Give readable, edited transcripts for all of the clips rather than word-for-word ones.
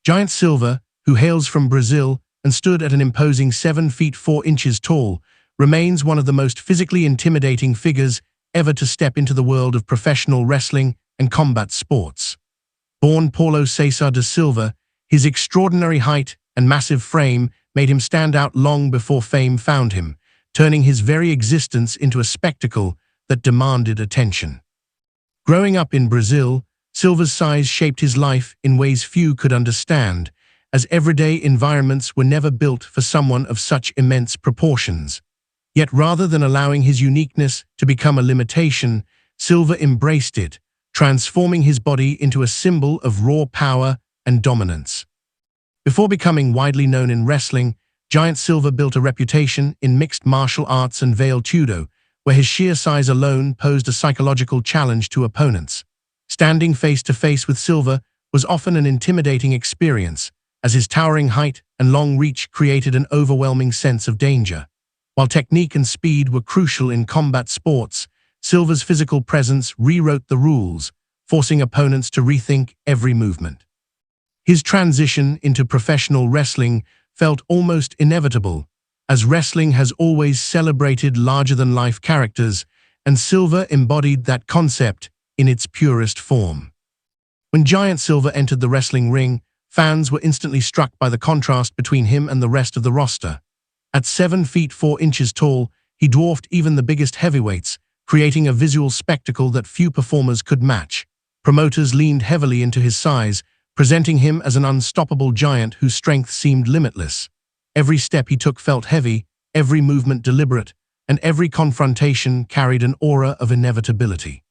Giant Silva, who hails from Brazil and stood at an imposing 7 feet 4 inches tall, remains one of the most physically intimidating figures ever to step into the world of professional wrestling and combat sports. Born Paulo Cesar da Silva, his extraordinary height and massive frame made him stand out long before fame found him, turning his very existence into a spectacle that demanded attention. Growing up in Brazil, Silva's size shaped his life in ways few could understand, as everyday environments were never built for someone of such immense proportions. Yet rather than allowing his uniqueness to become a limitation, Silva embraced it, transforming his body into a symbol of raw power and dominance. Before becoming widely known in wrestling, Giant Silva built a reputation in mixed martial arts and veiled judo, where his sheer size alone posed a psychological challenge to opponents. Standing face to face with Silva was often an intimidating experience, as his towering height and long reach created an overwhelming sense of danger. While technique and speed were crucial in combat sports, Silva's physical presence rewrote the rules, forcing opponents to rethink every movement. His transition into professional wrestling felt almost inevitable, as wrestling has always celebrated larger-than-life characters, and Silva embodied that concept in its purest form. When Giant Silva entered the wrestling ring, fans were instantly struck by the contrast between him and the rest of the roster. At 7 feet 4 inches tall, he dwarfed even the biggest heavyweights, creating a visual spectacle that few performers could match. Promoters leaned heavily into his size, presenting him as an unstoppable giant whose strength seemed limitless. Every step he took felt heavy, every movement deliberate, and every confrontation carried an aura of inevitability.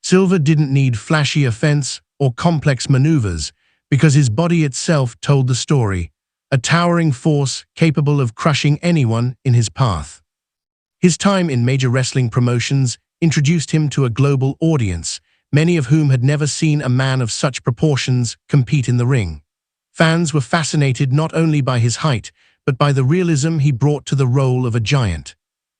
Silva didn't need flashy offense or complex maneuvers, because his body itself told the story, a towering force capable of crushing anyone in his path. His time in major wrestling promotions introduced him to a global audience, many of whom had never seen a man of such proportions compete in the ring. Fans were fascinated not only by his height, but by the realism he brought to the role of a giant.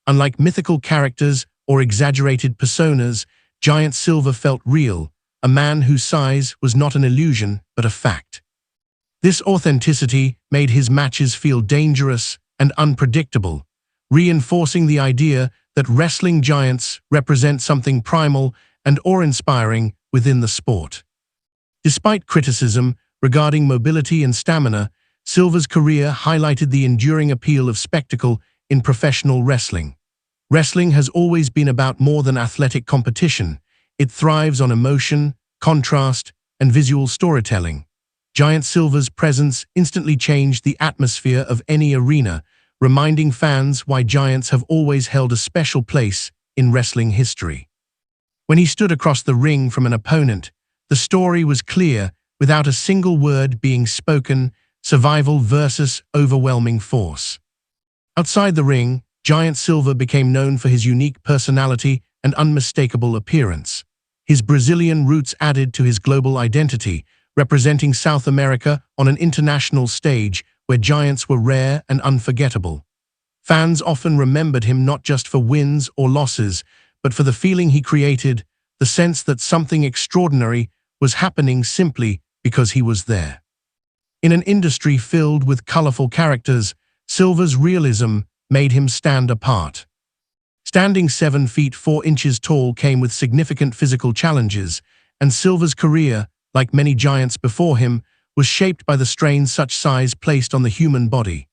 Unlike mythical characters or exaggerated personas, Giant Silva felt real, a man whose size was not an illusion but a fact. This authenticity made his matches feel dangerous and unpredictable, reinforcing the idea that wrestling giants represent something primal and awe-inspiring within the sport. Despite criticism regarding mobility and stamina, Silva's career highlighted the enduring appeal of spectacle in professional wrestling. Wrestling has always been about more than athletic competition. It thrives on emotion, contrast, and visual storytelling. Giant Silva's presence instantly changed the atmosphere of any arena, reminding fans why giants have always held a special place in wrestling history. When he stood across the ring from an opponent, the story was clear, without a single word being spoken: survival versus overwhelming force. Outside the ring, Giant Silva became known for his unique personality and unmistakable appearance. His Brazilian roots added to his global identity, representing South America on an international stage where giants were rare and unforgettable. Fans often remembered him not just for wins or losses, but for the feeling he created, the sense that something extraordinary was happening simply because he was there. In an industry filled with colorful characters, Silva's realism made him stand apart. Standing 7 feet 4 inches tall came with significant physical challenges, and Silva's career, like many giants before him, was shaped by the strain such size placed on the human body.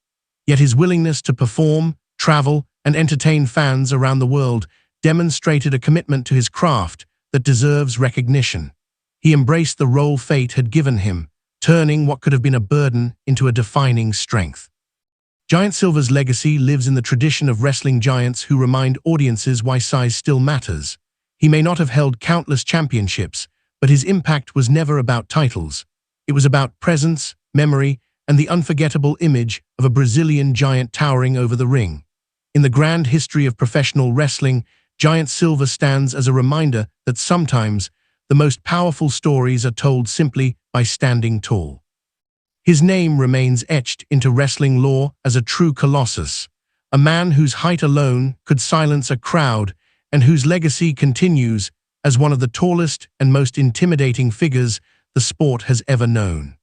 Yet his willingness to perform, travel, and entertain fans around the world demonstrated a commitment to his craft that deserves recognition. He embraced the role fate had given him, turning what could have been a burden into a defining strength. Giant Silva's legacy lives in the tradition of wrestling giants who remind audiences why size still matters. He may not have held countless championships, but his impact was never about titles. It was about presence, memory, and the unforgettable image of a Brazilian giant towering over the ring. In the grand history of professional wrestling, Giant Silva stands as a reminder that sometimes the most powerful stories are told simply by standing tall. His name remains etched into wrestling lore as a true Colossus, a man whose height alone could silence a crowd and whose legacy continues as one of the tallest and most intimidating figures the sport has ever known.